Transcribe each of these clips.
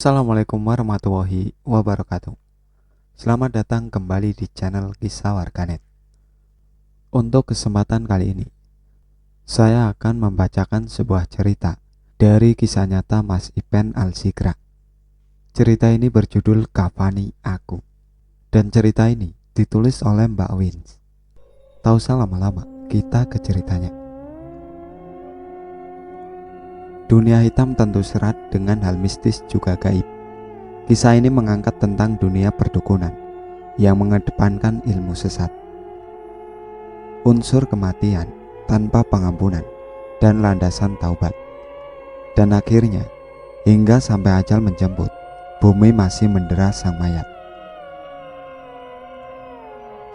Assalamualaikum warahmatullahi wabarakatuh. Selamat datang kembali di channel Kisah Warganet. Untuk kesempatan kali ini, saya akan membacakan sebuah cerita dari kisah nyata Mas Ipen Al-Sigra. Cerita ini berjudul Kafani Aku, dan cerita ini ditulis oleh Mbak Wins. Tak usah lama-lama, kita ke ceritanya. Dunia hitam tentu serat dengan hal mistis juga gaib. Kisah ini mengangkat tentang dunia perdukunan yang mengedepankan ilmu sesat, unsur kematian tanpa pengampunan dan landasan taubat. Dan akhirnya, hingga sampai ajal menjemput, bumi masih mendera sang mayat.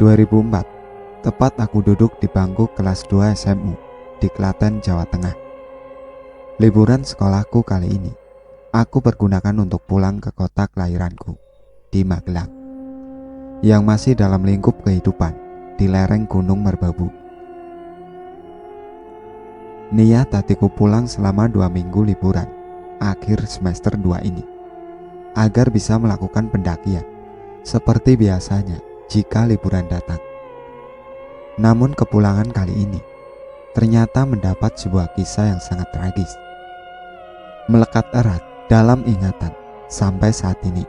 2004, tepat aku duduk di bangku kelas 2 SMU di Klaten, Jawa Tengah. Liburan sekolahku kali ini, aku pergunakan untuk pulang ke kota kelahiranku, di Magelang, yang masih dalam lingkup kehidupan di lereng Gunung Merbabu. Niat hatiku pulang selama 2 minggu liburan akhir semester 2 ini, agar bisa melakukan pendakian seperti biasanya jika liburan datang. Namun kepulangan kali ini ternyata mendapat sebuah kisah yang sangat tragis, melekat erat dalam ingatan sampai saat ini,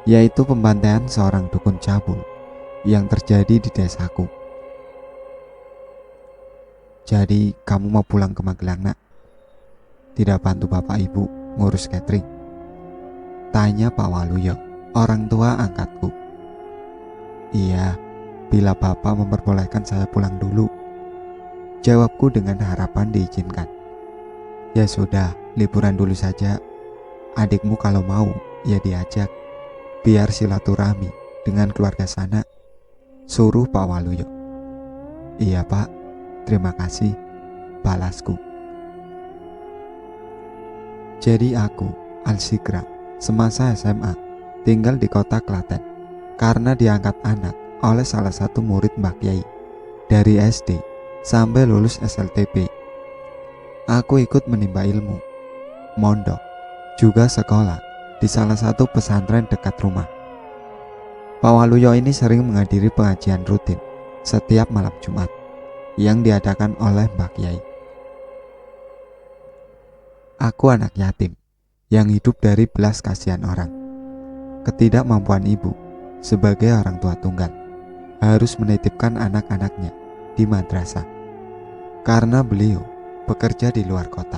yaitu pembantaian seorang dukun cabul yang terjadi di desaku. Jadi kamu mau pulang ke Magelang, nak? Tidak bantu bapak ibu ngurus catering? Tanya Pak Waluyo, orang tua angkatku. Iya, bila bapak memperbolehkan saya pulang dulu, jawabku dengan harapan diizinkan. Ya sudah, liburan dulu saja. Adikmu kalau mau, ya diajak, biar silaturahmi dengan keluarga sana, suruh Pak Waluyo. Iya Pak, terima kasih, balasku. Jadi aku, Al-Sigra, semasa SMA, tinggal di kota Klaten, karena diangkat anak oleh salah satu murid Mbak Kiai, dari SD sampai lulus SLTP. Aku ikut menimba ilmu, mondok, juga sekolah di salah satu pesantren dekat rumah. Pak Waluyo ini sering menghadiri pengajian rutin setiap malam Jumat yang diadakan oleh Mbak Kiai. Aku anak yatim yang hidup dari belas kasihan orang. Ketidakmampuan ibu sebagai orang tua tunggal harus menitipkan anak-anaknya di madrasah karena beliau bekerja di luar kota.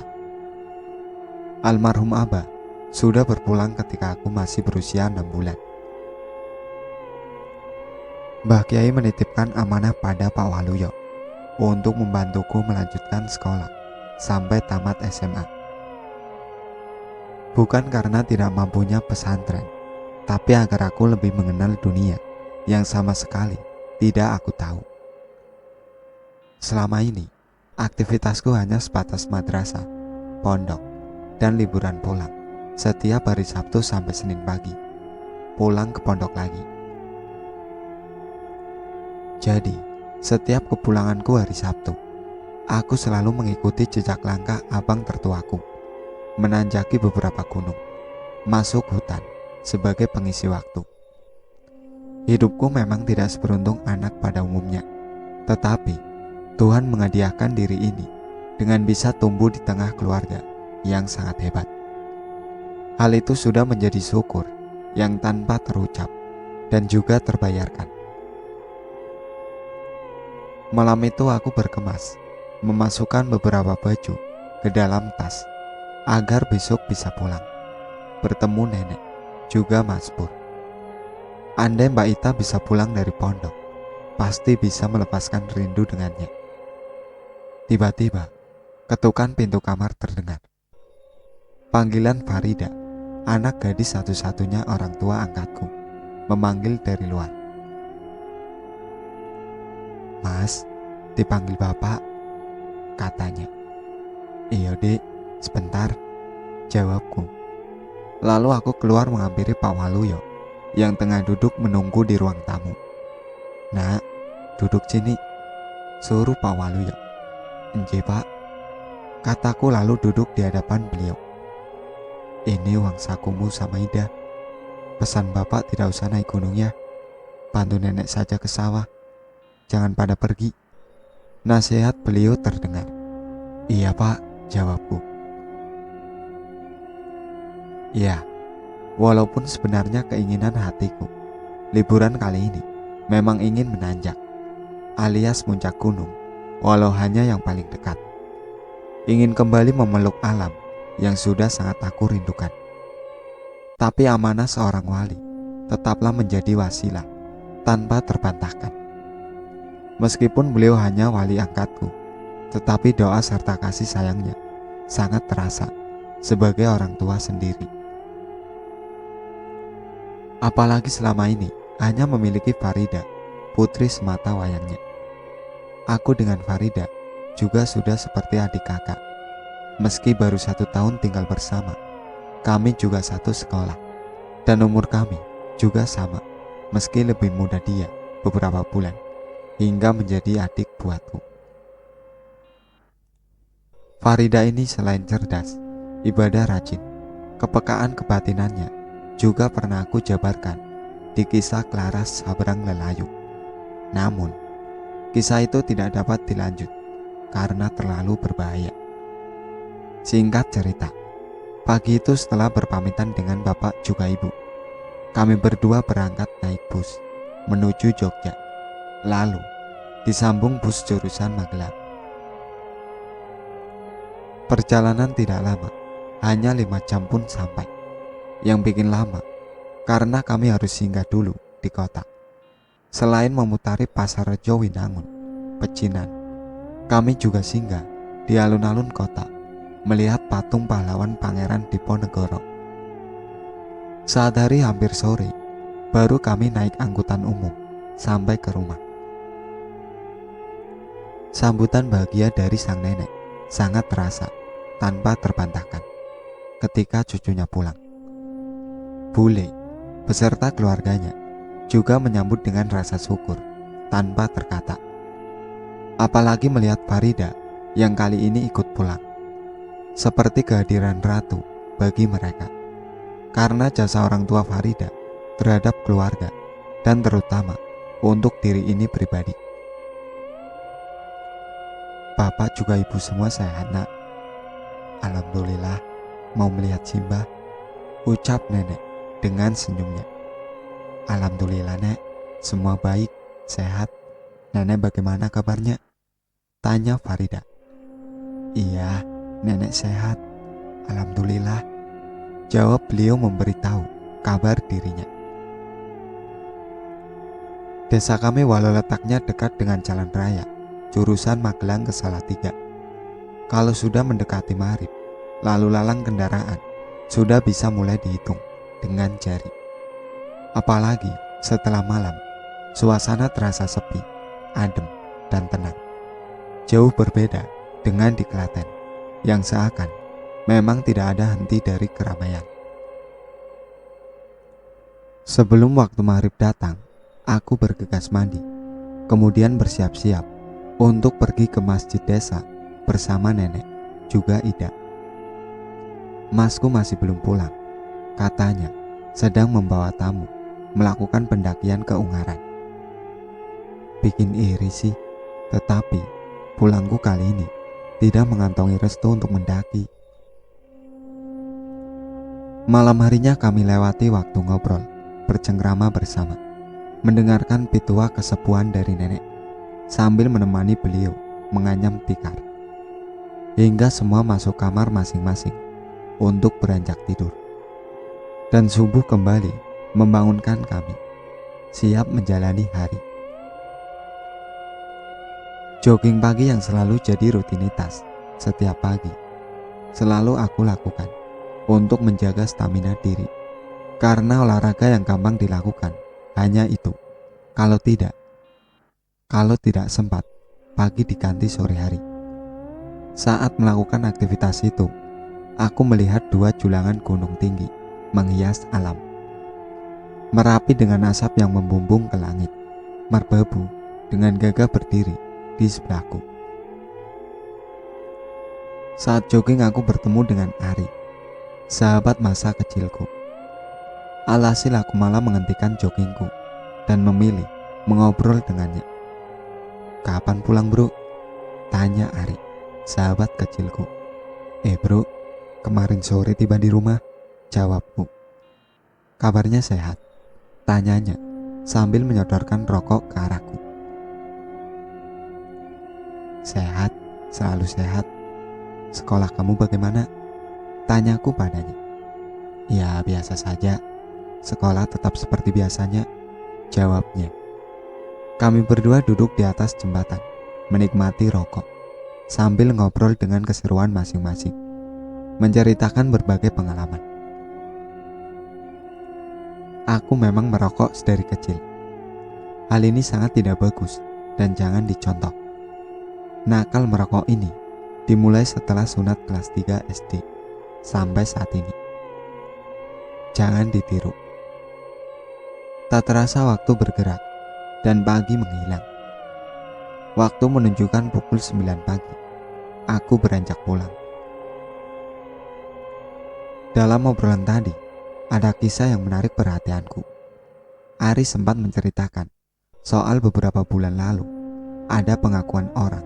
Almarhum Abah sudah berpulang ketika aku masih berusia 6 bulan. Mbah Kiai menitipkan amanah pada Pak Waluyo untuk membantuku melanjutkan sekolah sampai tamat SMA. Bukan karena tidak mampunya pesantren, tapi agar aku lebih mengenal dunia yang sama sekali tidak aku tahu. Selama ini, aktivitasku hanya sebatas madrasah, pondok, dan liburan pulang setiap hari Sabtu sampai Senin pagi, pulang ke pondok lagi. Jadi, setiap kepulanganku hari Sabtu, aku selalu mengikuti jejak langkah abang tertuaku, menanjaki beberapa gunung, masuk hutan sebagai pengisi waktu. Hidupku memang tidak seberuntung anak pada umumnya, tetapi Tuhan menghadiahkan diri ini dengan bisa tumbuh di tengah keluarga yang sangat hebat. Hal itu sudah menjadi syukur yang tanpa terucap dan juga terbayarkan. Malam itu aku berkemas memasukkan beberapa baju ke dalam tas agar besok bisa pulang, bertemu nenek, juga Mas Pur. Andai Mbak Ita bisa pulang dari pondok, pasti bisa melepaskan rindu dengannya. Tiba-tiba, ketukan pintu kamar terdengar. Panggilan Farida, anak gadis satu-satunya orang tua angkatku, memanggil dari luar. Mas, dipanggil bapak, katanya. Iya dek, sebentar, jawabku. Lalu aku keluar menghampiri Pak Waluyo yang tengah duduk menunggu di ruang tamu. Nak, duduk sini, suruh Pak Waluyo. Enje Pak, kataku lalu duduk di hadapan beliau. Ini uang sakumu sama Ida. Pesan bapak tidak usah naik gunung ya. Bantu nenek saja ke sawah. Jangan pada pergi. Nasihat beliau terdengar. Iya pak, jawabku. Ya, walaupun sebenarnya keinginan hatiku, liburan kali ini memang ingin menanjak, alias puncak gunung, walau hanya yang paling dekat. Ingin kembali memeluk alam yang sudah sangat aku rindukan. Tapi amanah seorang wali tetaplah menjadi wasilah tanpa terbantahkan. Meskipun beliau hanya wali angkatku, tetapi doa serta kasih sayangnya sangat terasa sebagai orang tua sendiri. Apalagi selama ini hanya memiliki Farida, putri semata wayangnya. Aku dengan Farida juga sudah seperti adik kakak. Meski baru 1 tahun tinggal bersama, kami juga satu sekolah, dan umur kami juga sama, meski lebih muda dia beberapa bulan, hingga menjadi adik buatku. Farida ini selain cerdas, ibadah rajin, kepekaan kebatinannya juga pernah aku jabarkan di kisah Klaras Sabrang Lelayu. Namun, kisah itu tidak dapat dilanjut karena terlalu berbahaya. Singkat cerita, pagi itu setelah berpamitan dengan bapak juga ibu, kami berdua berangkat naik bus menuju Jogja. Lalu disambung bus jurusan Magelang. Perjalanan tidak lama, hanya 5 jam pun sampai. Yang bikin lama karena kami harus singgah dulu di kota. Selain memutari Pasar Rejo Winangun, Pecinan, kami juga singgah di alun-alun kota melihat patung pahlawan Pangeran Diponegoro. Saat hari hampir sore, baru kami naik angkutan umum sampai ke rumah. Sambutan bahagia dari sang nenek sangat terasa tanpa terbantahkan ketika cucunya pulang. Bule beserta keluarganya juga menyambut dengan rasa syukur tanpa terkata. Apalagi melihat Farida yang kali ini ikut pulang, seperti kehadiran ratu bagi mereka, karena jasa orang tua Farida terhadap keluarga dan terutama untuk diri ini pribadi. Bapak juga ibu semua sehat nak. Alhamdulillah, mau melihat Simba, ucap nenek dengan senyumnya. Alhamdulillah nek, semua baik, sehat. Nenek bagaimana kabarnya? Tanya Farida. Iya, nenek sehat, alhamdulillah, jawab beliau memberitahu kabar dirinya. Desa kami walau letaknya dekat dengan jalan raya jurusan Magelang ke Salatiga, kalau sudah mendekati maghrib, lalu lalang kendaraan sudah bisa mulai dihitung dengan jari. Apalagi setelah malam, suasana terasa sepi, adem, dan tenang. Jauh berbeda dengan di Klaten yang seakan memang tidak ada henti dari keramaian. Sebelum waktu maghrib datang, aku bergegas mandi, kemudian bersiap-siap untuk pergi ke masjid desa bersama nenek, juga Ida. Masku masih belum pulang, katanya sedang membawa tamu melakukan pendakian ke Ungaran. Bikin iri sih, tetapi pulangku kali ini tidak mengantongi restu untuk mendaki. Malam harinya kami lewati waktu ngobrol, bercengkrama bersama, mendengarkan pitua kesepuhan dari nenek, sambil menemani beliau menganyam tikar, hingga semua masuk kamar masing-masing untuk beranjak tidur. Dan subuh kembali membangunkan kami, siap menjalani hari. Jogging pagi yang selalu jadi rutinitas setiap pagi, selalu aku lakukan untuk menjaga stamina diri, karena olahraga yang gampang dilakukan hanya itu. Kalau tidak sempat, pagi diganti sore hari. Saat melakukan aktivitas itu, aku melihat 2 julangan gunung tinggi menghias alam. Merapi dengan asap yang membumbung ke langit, Merbabu dengan gagah berdiri di sebelahku. Saat jogging aku bertemu dengan Ari. sahabat masa kecilku. Alhasil aku malah menghentikan joggingku dan memilih mengobrol dengannya. "Kapan pulang bro?" tanya Ari, sahabat kecilku. Bro, kemarin sore tiba di rumah," jawabku. "Kabarnya sehat?" tanyanya sambil menyodorkan rokok ke arahku. "Sehat, selalu sehat. Sekolah kamu bagaimana?" tanyaku padanya. "Ya biasa saja, sekolah tetap seperti biasanya," jawabnya. Kami berdua duduk di atas jembatan, menikmati rokok, sambil ngobrol dengan keseruan masing-masing, menceritakan berbagai pengalaman. Aku memang merokok sedari kecil. Hal ini sangat tidak bagus dan jangan dicontoh. Nakal merokok ini dimulai setelah sunat kelas 3 SD sampai saat ini. Jangan ditiru. Tak terasa waktu bergerak dan pagi menghilang. Waktu menunjukkan pukul 9 pagi. Aku beranjak pulang. Dalam obrolan tadi, ada kisah yang menarik perhatianku. Ari sempat menceritakan soal beberapa bulan lalu ada pengakuan orang.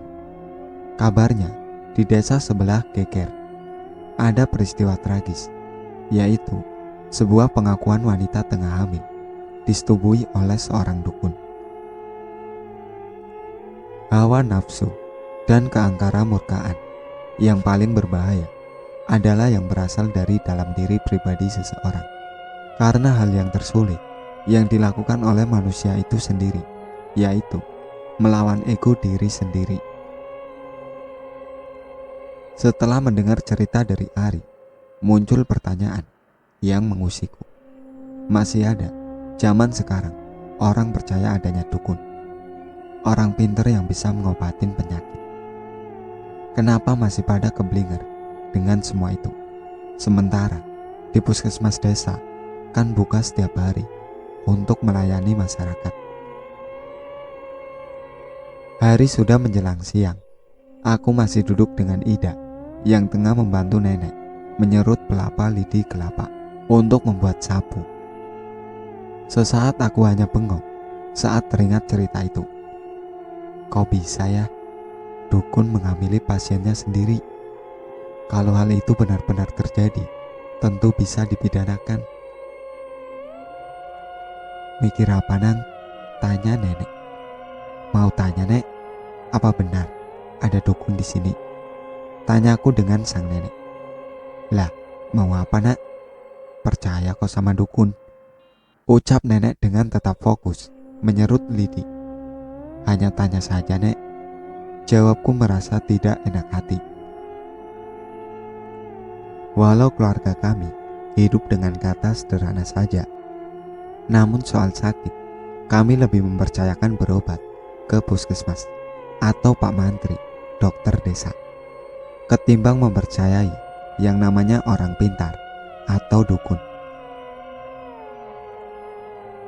Kabarnya di desa sebelah Geger ada peristiwa tragis, yaitu sebuah pengakuan wanita tengah hamil disetubui oleh seorang dukun. Hawa nafsu dan keangkara murkaan yang paling berbahaya adalah yang berasal dari dalam diri pribadi seseorang. Karena hal yang tersulit yang dilakukan oleh manusia itu sendiri, yaitu melawan ego diri sendiri. Setelah mendengar cerita dari Ari, muncul pertanyaan yang mengusikku. Masih ada zaman sekarang orang percaya adanya dukun, orang pintar yang bisa mengobatin penyakit. Kenapa masih pada keblinger dengan semua itu? Sementara di puskesmas desa kan buka setiap hari untuk melayani masyarakat. Hari sudah menjelang siang. Aku masih duduk dengan Ida yang tengah membantu nenek menyerut pelapa lidi kelapa untuk membuat sapu. Sesaat aku hanya bengong saat teringat cerita itu. Kok bisa ya dukun menghamili pasiennya sendiri? Kalau hal itu benar-benar terjadi, tentu bisa dipidanakan. "Mikir apa nang?" tanya nenek. "Mau tanya nek, apa benar ada dukun di sini?" tanyaku dengan sang nenek. "Lah, mau apa nak? Percaya kok sama dukun," ucap nenek dengan tetap fokus menyerut lidi. "Hanya tanya saja nek," jawabku merasa tidak enak hati. Walau keluarga kami hidup dengan kata sederhana saja, namun soal sakit, kami lebih mempercayakan berobat ke puskesmas atau Pak Mantri, dokter desa, ketimbang mempercayai yang namanya orang pintar atau dukun.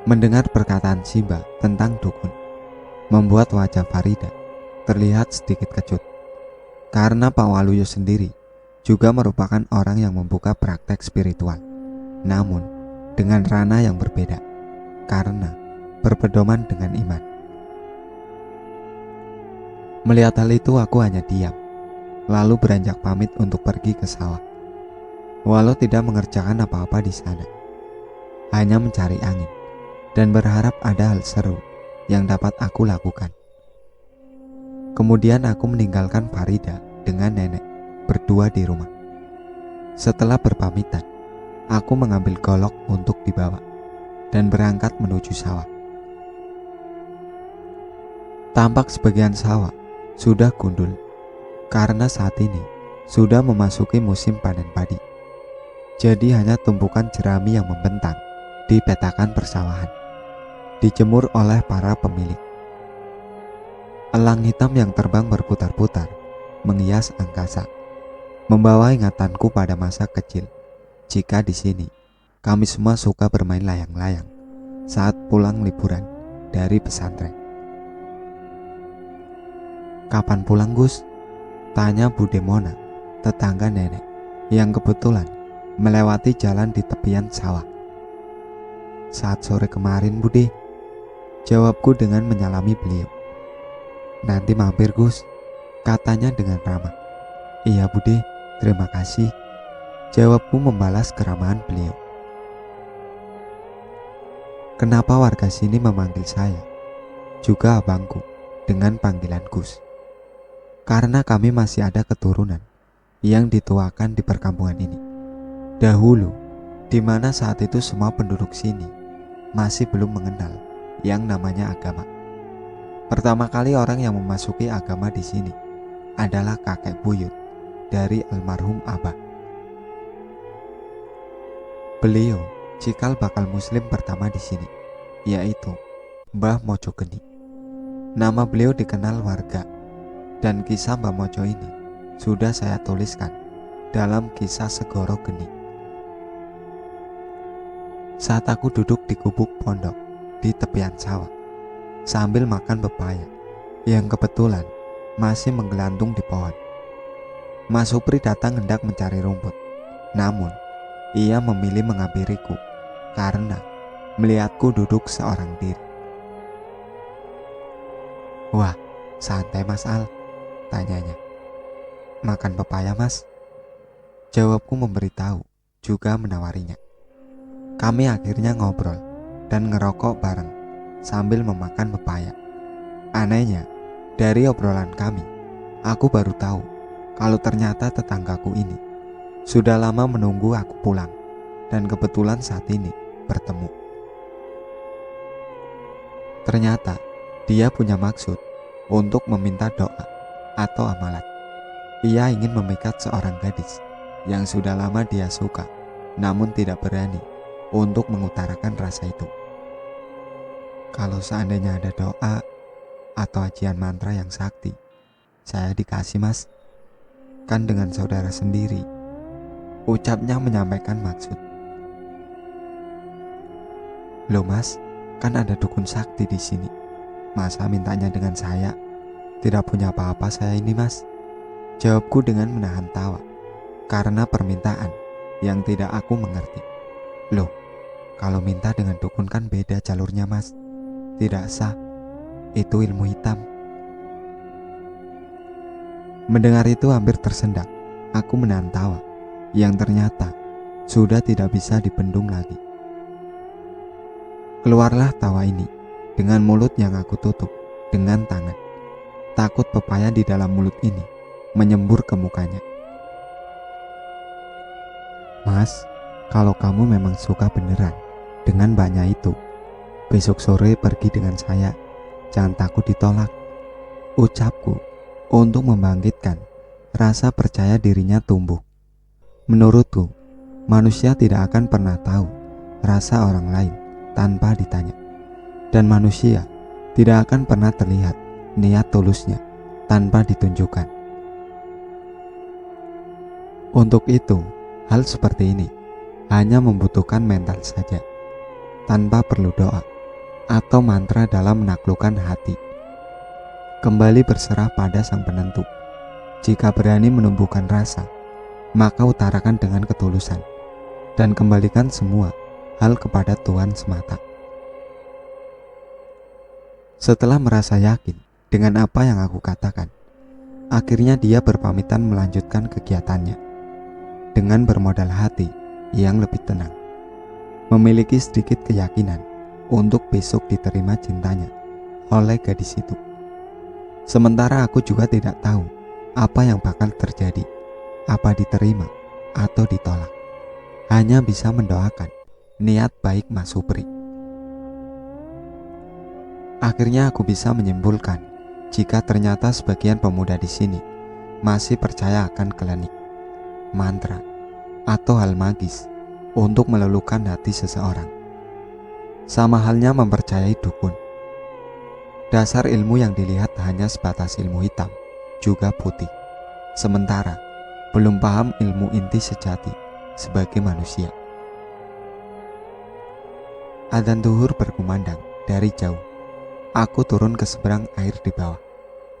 Mendengar perkataan Siba tentang dukun membuat wajah Farida terlihat sedikit kecut, karena Pak Waluyo sendiri juga merupakan orang yang membuka praktek spiritual, namun dengan ranah yang berbeda karena berpedoman dengan iman. Melihat hal itu aku hanya diam, lalu beranjak pamit untuk pergi ke sawah. Walau tidak mengerjakan apa-apa di sana, hanya mencari angin dan berharap ada hal seru yang dapat aku lakukan. Kemudian aku meninggalkan Farida dengan nenek berdua di rumah. Setelah berpamitan, aku mengambil golok untuk dibawa dan berangkat menuju sawah. Tampak sebagian sawah sudah gundul karena saat ini sudah memasuki musim panen padi. Jadi hanya tumpukan jerami yang membentang di petakan persawahan, dijemur oleh para pemilik. Elang hitam yang terbang berputar-putar menghias angkasa, membawa ingatanku pada masa kecil. Jika di sini kami semua suka bermain layang-layang saat pulang liburan dari pesantren. "Kapan pulang Gus?" tanya Bu Demona, tetangga nenek yang kebetulan melewati jalan di tepian sawah. Saat sore kemarin, Bude, jawabku dengan menyalami beliau. Nanti mampir, Gus, katanya dengan ramah. Iya, Bude, terima kasih, jawabku membalas keramahan beliau. Kenapa warga sini memanggil saya, juga abangku, dengan panggilan Gus? Karena kami masih ada keturunan yang dituakan di perkampungan ini. Dahulu, di mana saat itu semua penduduk sini masih belum mengenal yang namanya agama. Pertama kali orang yang memasuki agama di sini adalah kakek buyut dari almarhum Abah. Beliau cikal bakal muslim pertama di sini, yaitu Mbah Mojo Geni. Nama beliau dikenal warga, dan kisah Mbah Mojo ini sudah saya tuliskan dalam kisah Segoro Geni. Saat aku duduk di gubuk pondok di tepian sawah sambil makan pepaya yang kebetulan masih menggelantung di pohon, Mas Supri datang hendak mencari rumput. Namun ia memilih menghampiriku karena melihatku duduk seorang diri. Wah, santai Mas Al, tanyanya. Makan pepaya, Mas? Jawabku memberitahu, juga menawarinya. Kami akhirnya ngobrol dan ngerokok bareng sambil memakan pepaya. Anehnya, dari obrolan kami, aku baru tahu kalau ternyata tetanggaku ini sudah lama menunggu aku pulang dan kebetulan saat ini bertemu. Ternyata dia punya maksud untuk meminta doa atau amalan. Ia ingin memikat seorang gadis yang sudah lama dia suka, namun tidak berani untuk mengutarakan rasa itu. Kalau seandainya ada doa atau ajian mantra yang sakti, saya dikasih, Mas. Kan dengan saudara sendiri, ucapnya menyampaikan maksud. Loh Mas, kan ada dukun sakti di sini. Masa mintanya dengan saya? Tidak punya apa-apa saya ini, Mas. Jawabku dengan menahan tawa karena permintaan yang tidak aku mengerti. Loh, kalau minta dengan dukun kan beda jalurnya, Mas. Tidak sah, itu ilmu hitam. Mendengar itu hampir tersendak. Aku menahan tawa yang ternyata sudah tidak bisa dibendung lagi. Keluarlah tawa ini dengan mulut yang aku tutup dengan tangan. Takut pepaya di dalam mulut ini menyembur ke mukanya. Mas, kalau kamu memang suka beneran dengan mbaknya itu, besok sore pergi dengan saya. Jangan takut ditolak, ucapku untuk membangkitkan rasa percaya dirinya tumbuh. Menurutku, manusia tidak akan pernah tahu rasa orang lain tanpa ditanya. Dan manusia tidak akan pernah terlihat niat tulusnya tanpa ditunjukkan. Untuk itu, hal seperti ini hanya membutuhkan mental saja, tanpa perlu doa atau mantra dalam menaklukkan hati. Kembali berserah pada Sang Penentu. Jika berani menumbuhkan rasa, maka utarakan dengan ketulusan dan kembalikan semua hal kepada Tuhan semata. Setelah merasa yakin dengan apa yang aku katakan, akhirnya dia berpamitan melanjutkan kegiatannya dengan bermodal hati yang lebih tenang, memiliki sedikit keyakinan untuk besok diterima cintanya oleh gadis itu. Sementara aku juga tidak tahu apa yang bakal terjadi, apa diterima atau ditolak. Hanya bisa mendoakan niat baik Mas Supri. Akhirnya aku bisa menyimpulkan jika ternyata sebagian pemuda di sini masih percaya akan klinik, mantra, atau hal magis untuk meluluhkan hati seseorang. Sama halnya mempercayai dukun. Dasar ilmu yang dilihat hanya sebatas ilmu hitam, juga putih. Sementara belum paham ilmu inti sejati sebagai manusia. Adzan zuhur berkumandang dari jauh. Aku turun ke seberang air di bawah,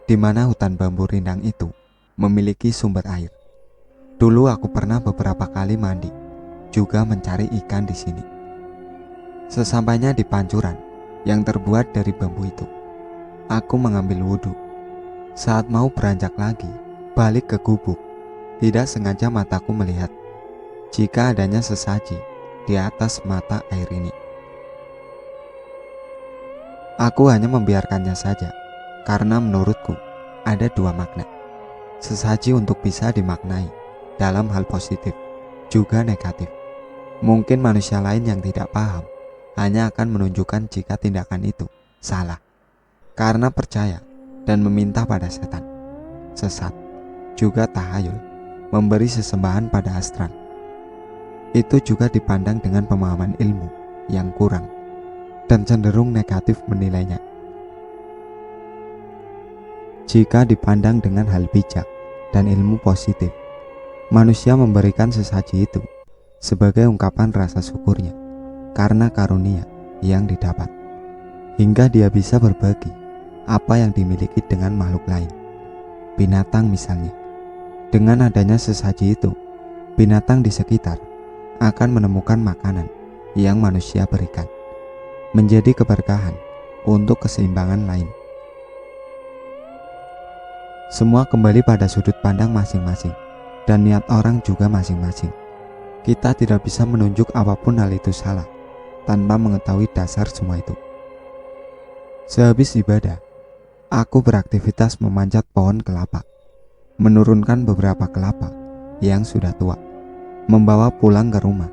di mana hutan bambu rindang itu memiliki sumber air. Dulu aku pernah beberapa kali mandi juga mencari ikan di sini. Sesampainya di pancuran yang terbuat dari bambu itu, aku mengambil wudhu. Saat mau beranjak lagi, balik ke gubuk, tidak sengaja mataku melihat jika adanya sesaji di atas mata air ini. Aku hanya membiarkannya saja, karena menurutku ada dua makna. Sesaji untuk bisa dimaknai dalam hal positif, juga negatif. Mungkin manusia lain yang tidak paham hanya akan menunjukkan jika tindakan itu salah, karena percaya dan meminta pada setan, sesat, juga tahayul, memberi sesembahan pada astral. Itu juga dipandang dengan pemahaman ilmu yang kurang dan cenderung negatif menilainya. Jika dipandang dengan hal bijak dan ilmu positif, manusia memberikan sesaji itu sebagai ungkapan rasa syukurnya karena karunia yang didapat, hingga dia bisa berbagi apa yang dimiliki dengan makhluk lain, binatang misalnya. Dengan adanya sesaji itu, binatang di sekitar akan menemukan makanan yang manusia berikan, menjadi keberkahan untuk keseimbangan lain. Semua kembali pada sudut pandang masing-masing dan niat orang juga masing-masing. Kita tidak bisa menunjuk apapun hal itu salah tanpa mengetahui dasar semua itu. Sehabis ibadah, aku beraktivitas memanjat pohon kelapa, menurunkan beberapa kelapa yang sudah tua, membawa pulang ke rumah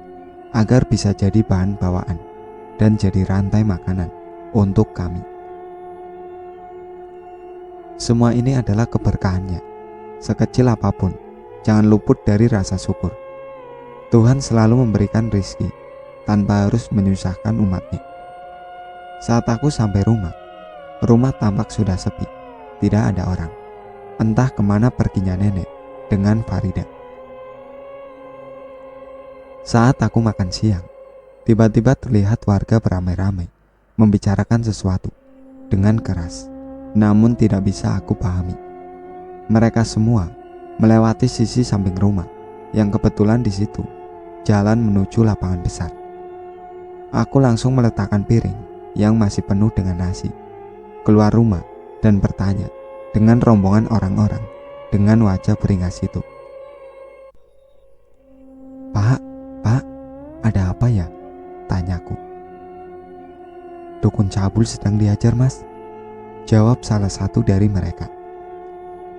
agar bisa jadi bahan bawaan dan jadi rantai makanan untuk kami. Semua ini adalah keberkahannya. Sekecil apapun, jangan luput dari rasa syukur. Tuhan selalu memberikan rizki tanpa harus menyusahkan umatnya. Saat aku sampai rumah tampak sudah sepi, tidak ada orang. Entah kemana perginya nenek dengan Farida. Saat aku makan siang, tiba-tiba terlihat warga beramai-ramai membicarakan sesuatu dengan keras, namun tidak bisa aku pahami. Mereka semua melewati sisi samping rumah yang kebetulan di situ jalan menuju lapangan besar. Aku langsung meletakkan piring yang masih penuh dengan nasi, keluar rumah dan bertanya dengan rombongan orang-orang dengan wajah beringas itu. Pak, ada apa ya? Tanyaku. Dukun cabul sedang diajar, Mas, jawab salah satu dari mereka.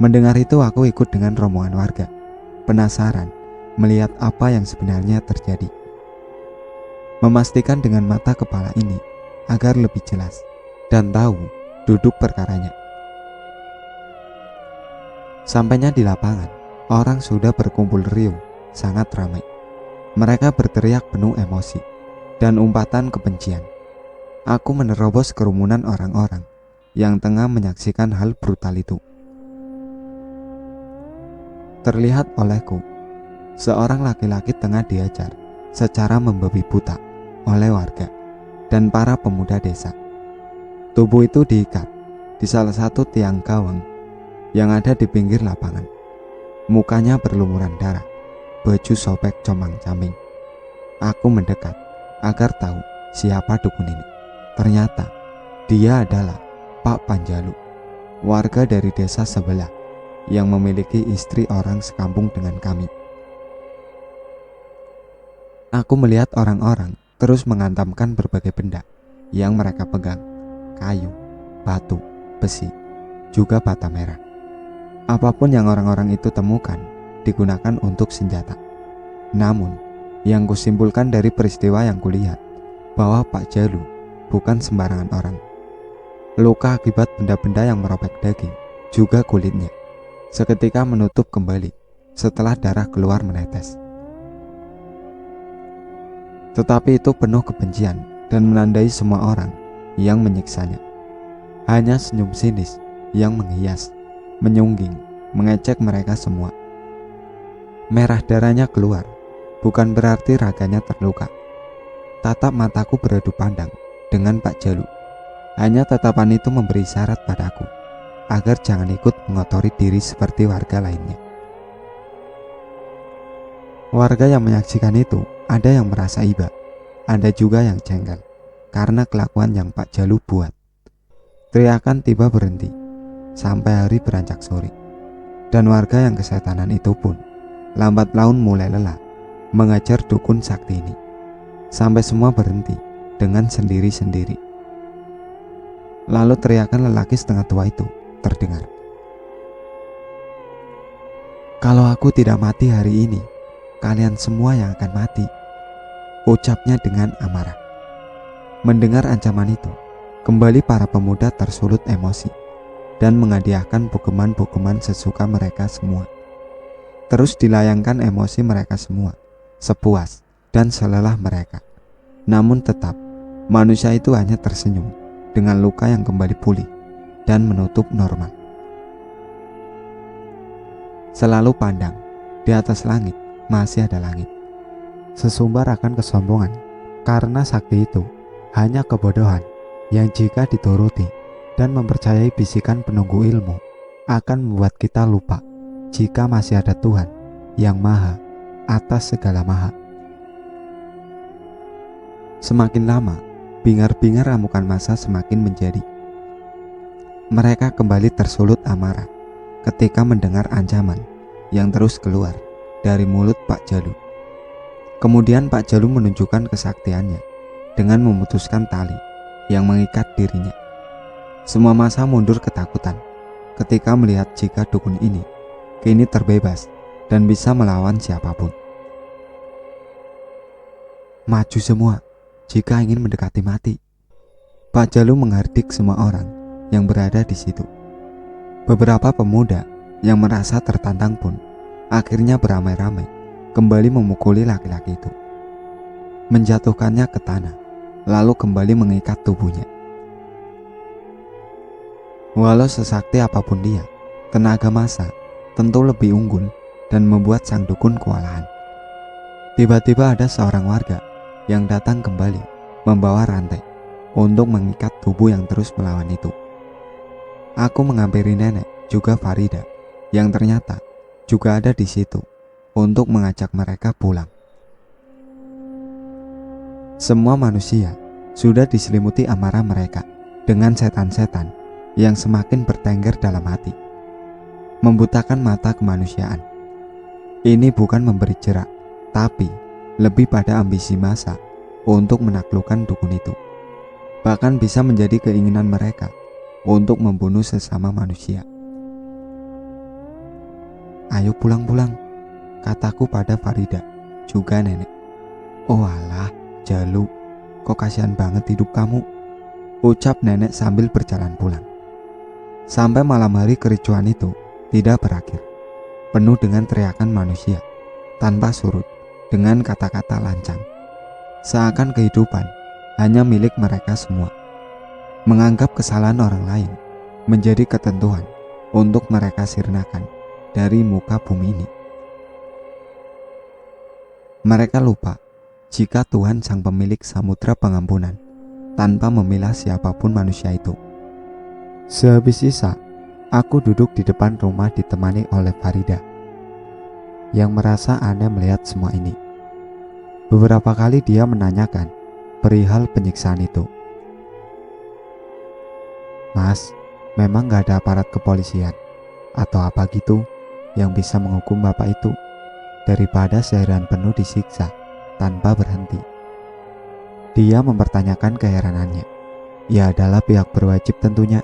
Mendengar itu aku ikut dengan rombongan warga, penasaran melihat apa yang sebenarnya terjadi. Memastikan dengan mata kepala ini agar lebih jelas dan tahu duduk perkaranya. Sampainya di lapangan, orang sudah berkumpul riuh, sangat ramai. Mereka berteriak penuh emosi dan umpatan kebencian. Aku menerobos kerumunan orang-orang yang tengah menyaksikan hal brutal itu. Terlihat olehku, seorang laki-laki tengah diajar secara membabi buta oleh warga dan para pemuda desa. Tubuh itu diikat di salah satu tiang gawang yang ada di pinggir lapangan. Mukanya berlumuran darah, baju sobek comang-camping. Aku mendekat agar tahu siapa dukun ini. Ternyata dia adalah Pak Panjalu, warga dari desa sebelah yang memiliki istri orang sekampung dengan kami. Aku melihat orang-orang terus mengantamkan berbagai benda yang mereka pegang, kayu, batu, besi, juga bata merah. Apapun yang orang-orang itu temukan digunakan untuk senjata. Namun, yang kusimpulkan dari peristiwa yang kulihat, bahwa Pak Jalu bukan sembarangan orang. Luka akibat benda-benda yang merobek daging, juga kulitnya, seketika menutup kembali setelah darah keluar menetes. Tetapi itu penuh kebencian dan menandai semua orang yang menyiksanya. Hanya senyum sinis yang menghias, menyungging, mengecek mereka semua. Merah darahnya keluar, bukan berarti raganya terluka. Tatap mataku beradu pandang dengan Pak Jalu. Hanya tatapan itu memberi isyarat padaku agar jangan ikut mengotori diri seperti warga lainnya. Warga yang menyaksikan itu Ada yang merasa iba, ada juga yang jengkel karena kelakuan yang Pak Jalu buat. Teriakan tiba berhenti sampai hari beranjak sore, dan warga yang kesetanan itu pun lambat laun mulai lelah mengajar dukun sakti ini, sampai semua berhenti dengan sendiri-sendiri. Lalu teriakan lelaki setengah tua itu terdengar. "Kalau aku tidak mati hari ini, kalian semua yang akan mati," ucapnya dengan amarah. Mendengar ancaman itu, kembali para pemuda tersulut emosi dan menghadiahkan bogeman-bogeman sesuka mereka semua. Terus dilayangkan emosi mereka semua, sepuas dan selelah mereka. Namun tetap, manusia itu hanya tersenyum dengan luka yang kembali pulih dan menutup normal. Selalu pandang, di atas langit masih ada langit. Sesumbar akan kesombongan, karena sakti itu hanya kebodohan yang jika dituruti dan mempercayai bisikan penunggu ilmu akan membuat kita lupa jika masih ada Tuhan yang maha atas segala maha. Semakin lama, bingar-bingar amukan massa semakin menjadi. Mereka kembali tersulut amarah ketika mendengar ancaman yang terus keluar dari mulut Pak Jalu. Kemudian Pak Jalu menunjukkan kesaktiannya dengan memutuskan tali yang mengikat dirinya. Semua massa mundur ketakutan ketika melihat jika dukun ini kini terbebas dan bisa melawan siapapun. "Maju semua jika ingin mendekati mati," Pak Jalu menghardik semua orang yang berada di situ. Beberapa pemuda yang merasa tertantang pun akhirnya beramai-ramai kembali memukuli laki-laki itu, menjatuhkannya ke tanah, lalu kembali mengikat tubuhnya. Walau sesakti apapun dia, tenaga massa tentu lebih unggul dan membuat sang dukun kewalahan. Tiba-tiba ada seorang warga yang datang kembali membawa rantai untuk mengikat tubuh yang terus melawan itu. Aku menghampiri nenek juga Farida yang ternyata juga ada di situ untuk mengajak mereka pulang. Semua manusia sudah diselimuti amarah mereka dengan setan-setan yang semakin bertengger dalam hati, membutakan mata kemanusiaan. Ini bukan memberi jerak, tapi lebih pada ambisi massa untuk menaklukkan dukun itu. Bahkan bisa menjadi keinginan mereka untuk membunuh sesama manusia. "Ayo pulang-pulang," kataku pada Farida, juga nenek. "Oh alah, Jalu, kok kasihan banget hidup kamu," ucap nenek sambil berjalan pulang. Sampai malam hari kericuhan itu tidak berakhir, penuh dengan teriakan manusia, tanpa surut, dengan kata-kata lancang. Seakan kehidupan hanya milik mereka semua. Menganggap kesalahan orang lain menjadi ketentuan untuk mereka sirnakan dari muka bumi ini. Mereka lupa jika Tuhan sang pemilik samudra pengampunan tanpa memilah siapapun manusia itu. Sehabis isya, aku duduk di depan rumah ditemani oleh Farida yang merasa aneh melihat semua ini. Beberapa kali dia menanyakan perihal penyiksaan itu. "Mas, memang gak ada aparat kepolisian atau apa gitu yang bisa menghukum bapak itu daripada seharian penuh disiksa tanpa berhenti?" Dia mempertanyakan keheranannya. Ya adalah pihak berwajib tentunya.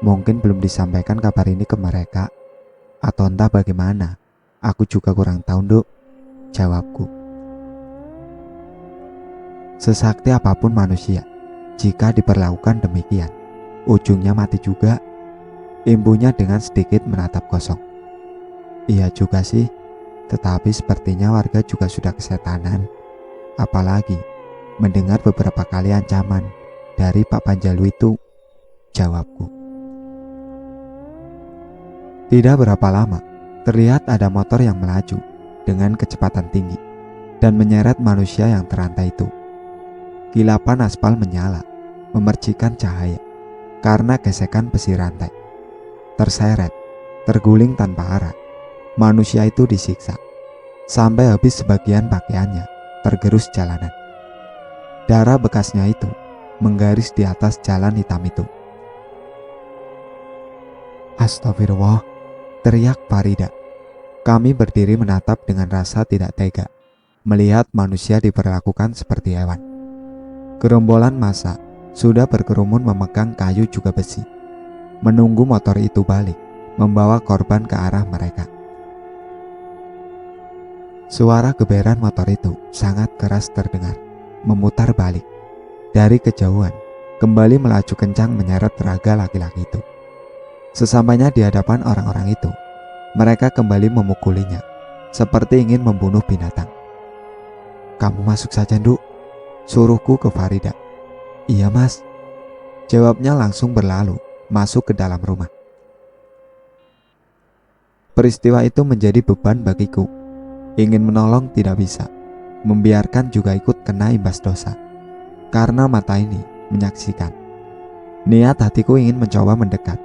Mungkin belum disampaikan kabar ini ke mereka, atau entah bagaimana. Aku juga kurang tahu, Nduk, jawabku. Sesakti apapun manusia, jika diperlakukan demikian, ujungnya mati juga, imbunya dengan sedikit menatap kosong. Iya juga sih, tetapi sepertinya warga juga sudah kesetanan. Apalagi mendengar beberapa kali ancaman dari Pak Panjalu itu, jawabku. Tidak berapa lama, terlihat ada motor yang melaju dengan kecepatan tinggi dan menyeret manusia yang terantai itu. Kilapan aspal menyala, memercikan cahaya karena gesekan besi rantai. Terseret, terguling tanpa arah, manusia itu disiksa sampai habis sebagian pakaiannya tergerus jalanan. Darah bekasnya itu menggaris di atas jalan hitam itu. Astagfirullah, teriak Farida. Kami berdiri menatap dengan rasa tidak tega, melihat manusia diperlakukan seperti hewan. Gerombolan massa sudah berkerumun memegang kayu juga besi, menunggu motor itu balik, membawa korban ke arah mereka. Suara geberan motor itu sangat keras terdengar, memutar balik. Dari kejauhan, kembali melaju kencang menyeret raga laki-laki itu. Sesampainya di hadapan orang-orang itu, mereka kembali memukulinya, seperti ingin membunuh binatang. "Kamu masuk saja, Nduk," suruhku ke Farida. "Iya, Mas," jawabnya langsung berlalu, masuk ke dalam rumah. Peristiwa itu menjadi beban bagiku. Ingin menolong tidak bisa, membiarkan juga ikut kena imbas dosa. Karena mata ini menyaksikan. Niat hatiku ingin mencoba mendekat,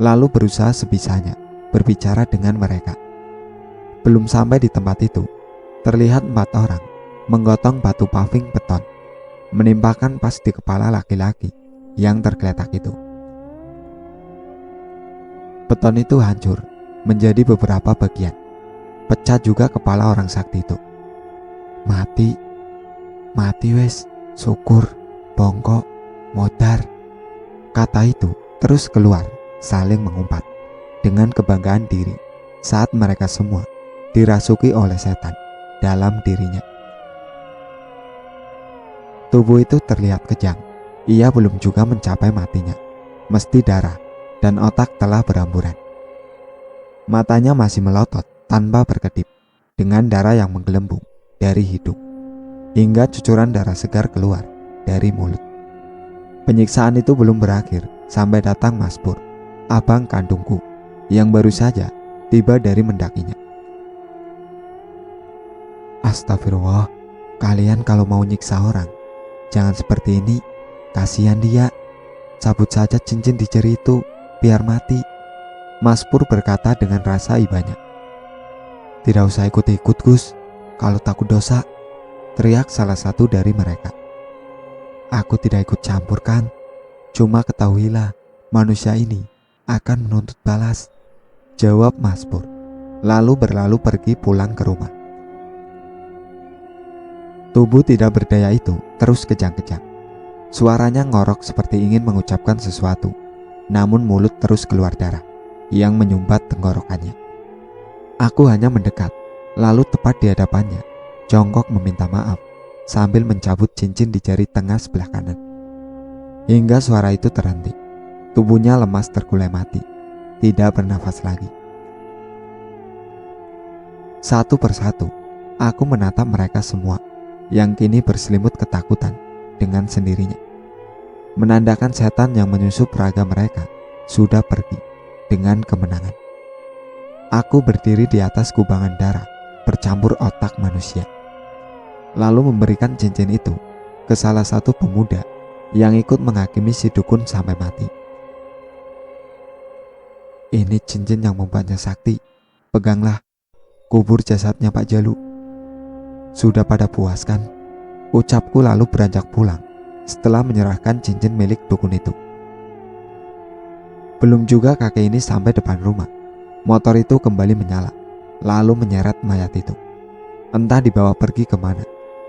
lalu berusaha sebisanya berbicara dengan mereka. Belum sampai di tempat itu, terlihat 4 orang menggotong batu paving beton, menimpakan pas di kepala laki-laki yang tergeletak itu. Beton itu hancur menjadi beberapa bagian. Pecah juga kepala orang sakti itu. Mati wes, syukur, bongkok, modar. Kata itu terus keluar, saling mengumpat dengan kebanggaan diri saat mereka semua dirasuki oleh setan dalam dirinya. Tubuh itu terlihat kejang. Ia belum juga mencapai matinya. Mesti darah dan otak telah beramburan. Matanya masih melotot tanpa berkedip, dengan darah yang menggelembung dari hidung, hingga cucuran darah segar keluar dari mulut. Penyiksaan itu belum berakhir sampai datang Mas Pur, abang kandungku, yang baru saja tiba dari mendakinya. "Astagfirullah, kalian kalau mau nyiksa orang, jangan seperti ini, kasihan dia. Cabut saja cincin di jari itu, biar mati," Mas Pur berkata dengan rasa ibanya. "Tidak usah ikut-ikut, Gus, kalau takut dosa," teriak salah satu dari mereka. "Aku tidak ikut campur kan, cuma ketahuilah manusia ini akan menuntut balas," jawab Mas Pur, lalu berlalu pergi pulang ke rumah. Tubuh tidak berdaya itu terus kejang-kejang. Suaranya ngorok seperti ingin mengucapkan sesuatu, namun mulut terus keluar darah yang menyumbat tenggorokannya. Aku hanya mendekat, lalu tepat di hadapannya, jongkok meminta maaf sambil mencabut cincin di jari tengah sebelah kanan. Hingga suara itu terhenti. Tubuhnya lemas terkulai mati, tidak bernafas lagi. Satu persatu, aku menatap mereka semua yang kini berselimut ketakutan dengan sendirinya. Menandakan setan yang menyusup raga mereka sudah pergi dengan kemenangan. Aku berdiri di atas kubangan darah bercampur otak manusia, lalu memberikan cincin itu ke salah satu pemuda yang ikut menghakimi si dukun sampai mati. "Ini cincin yang membuatnya sakti, peganglah, kubur jasadnya Pak Jalu." "Sudah pada puas kan?" ucapku lalu beranjak pulang setelah menyerahkan cincin milik dukun itu. Belum juga kakek ini sampai depan rumah, motor itu kembali menyala, lalu menyeret mayat itu. Entah dibawa pergi kemana,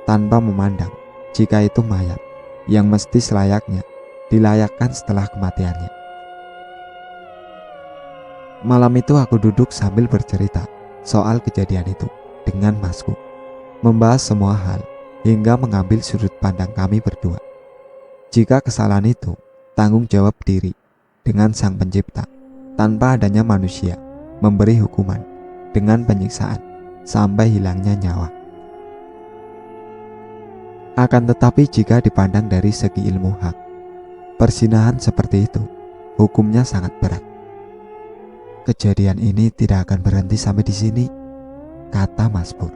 tanpa memandang jika itu mayat yang mesti selayaknya dilayakkan setelah kematiannya. Malam itu aku duduk sambil bercerita soal kejadian itu dengan masku, membahas semua hal hingga mengambil sudut pandang kami berdua. Jika kesalahan itu tanggung jawab diri dengan Sang Pencipta, tanpa adanya manusia memberi hukuman dengan penyiksaan sampai hilangnya nyawa. Akan tetapi jika dipandang dari segi ilmu hak, perzinahan seperti itu hukumnya sangat berat. "Kejadian ini tidak akan berhenti sampai di sini," kata Mas Pur.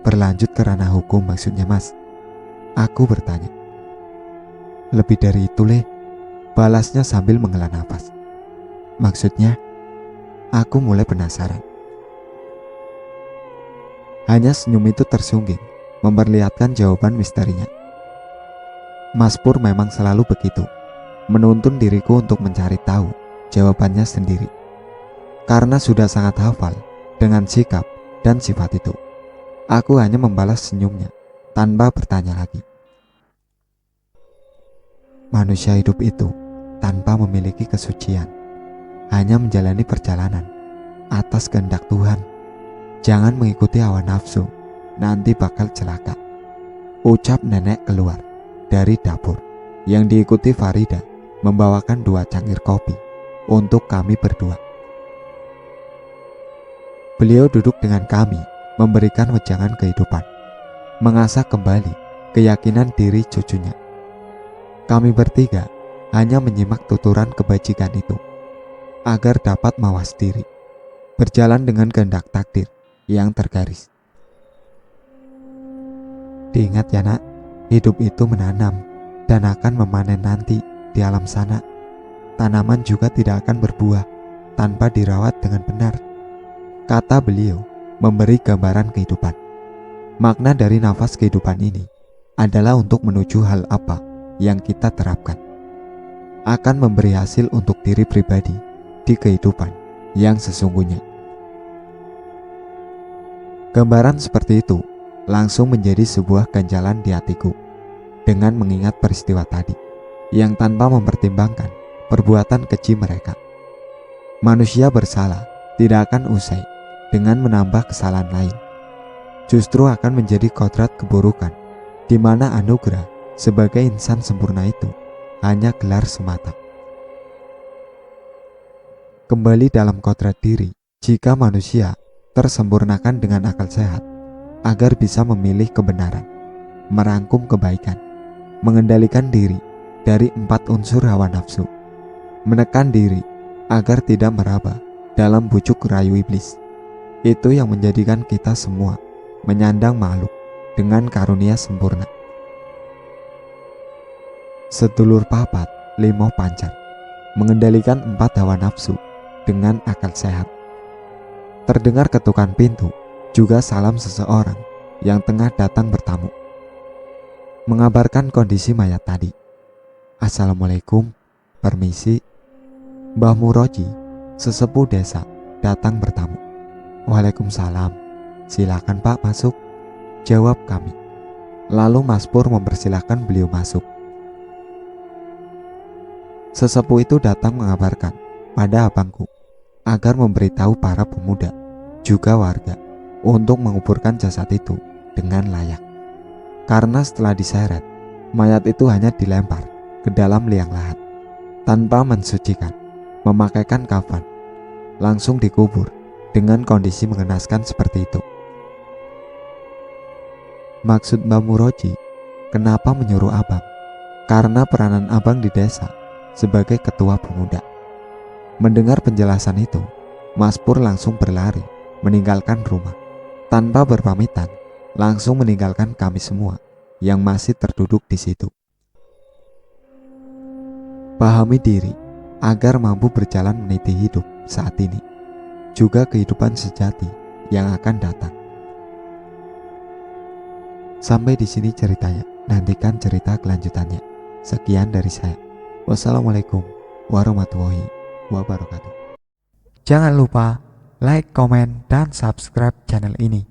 "Berlanjut ke ranah hukum maksudnya, Mas?" Aku bertanya. "Lebih dari itu, Le," balasnya sambil menghela nafas. "Maksudnya?" Aku mulai penasaran. Hanya senyum itu tersungging, memperlihatkan jawaban misterinya. Mas Pur memang selalu begitu, menuntun diriku untuk mencari tahu jawabannya sendiri. Karena sudah sangat hafal dengan sikap dan sifat itu, aku hanya membalas senyumnya tanpa bertanya lagi. Manusia hidup itu tanpa memiliki kesucian, hanya menjalani perjalanan atas kehendak Tuhan. Jangan mengikuti hawa nafsu, nanti bakal celaka, ucap nenek keluar dari dapur, yang diikuti Farida membawakan 2 cangkir kopi untuk kami berdua. Beliau duduk dengan kami, memberikan wejangan kehidupan, mengasah kembali keyakinan diri cucunya. Kami bertiga hanya menyimak tuturan kebajikan itu, agar dapat mawas diri, berjalan dengan kehendak takdir yang tergaris. Diingat ya nak, hidup itu menanam dan akan memanen nanti di alam sana. Tanaman juga tidak akan berbuah tanpa dirawat dengan benar, kata beliau memberi gambaran kehidupan. Makna dari nafas kehidupan ini adalah untuk menuju hal apa yang kita terapkan akan memberi hasil untuk diri pribadi di kehidupan yang sesungguhnya. Gambaran seperti itu langsung menjadi sebuah ganjalan di hatiku dengan mengingat peristiwa tadi yang tanpa mempertimbangkan perbuatan keji mereka. Manusia bersalah tidak akan usai dengan menambah kesalahan lain, justru akan menjadi kodrat keburukan, di mana anugerah sebagai insan sempurna itu hanya gelar semata. Kembali dalam kodrat diri, jika manusia tersempurnakan dengan akal sehat agar bisa memilih kebenaran, merangkum kebaikan, mengendalikan diri dari 4 unsur hawa nafsu, menekan diri agar tidak meraba dalam bujuk rayu iblis. Itu yang menjadikan kita semua menyandang makhluk dengan karunia sempurna. Sedulur papat, limo pancar, mengendalikan 4 hawa nafsu dengan akal sehat. Terdengar ketukan pintu, juga salam seseorang yang tengah datang bertamu, mengabarkan kondisi mayat tadi. Assalamualaikum, permisi. Mbah Muroji, sesepuh desa, datang bertamu. Waalaikumsalam, silakan Pak masuk, jawab kami. Lalu Mas Pur mempersilahkan beliau masuk. Sesepuh itu datang mengabarkan pada abangku agar memberitahu para pemuda juga warga untuk menguburkan jasad itu dengan layak. Karena setelah diseret, mayat itu hanya dilempar ke dalam liang lahat tanpa mensucikan, memakaikan kafan, langsung dikubur dengan kondisi mengenaskan seperti itu. Maksud Mbak Muroji, kenapa menyuruh abang? Karena peranan abang di desa sebagai ketua pemuda. Mendengar penjelasan itu, Mas Pur langsung berlari meninggalkan rumah tanpa berpamitan, langsung meninggalkan kami semua yang masih terduduk di situ. Pahami diri agar mampu berjalan meniti hidup saat ini, juga kehidupan sejati yang akan datang. Sampai di sini ceritanya, nantikan cerita kelanjutannya. Sekian dari saya. Wassalamualaikum warahmatullahi wabarakatuh. Jangan lupa like, komen, dan subscribe channel ini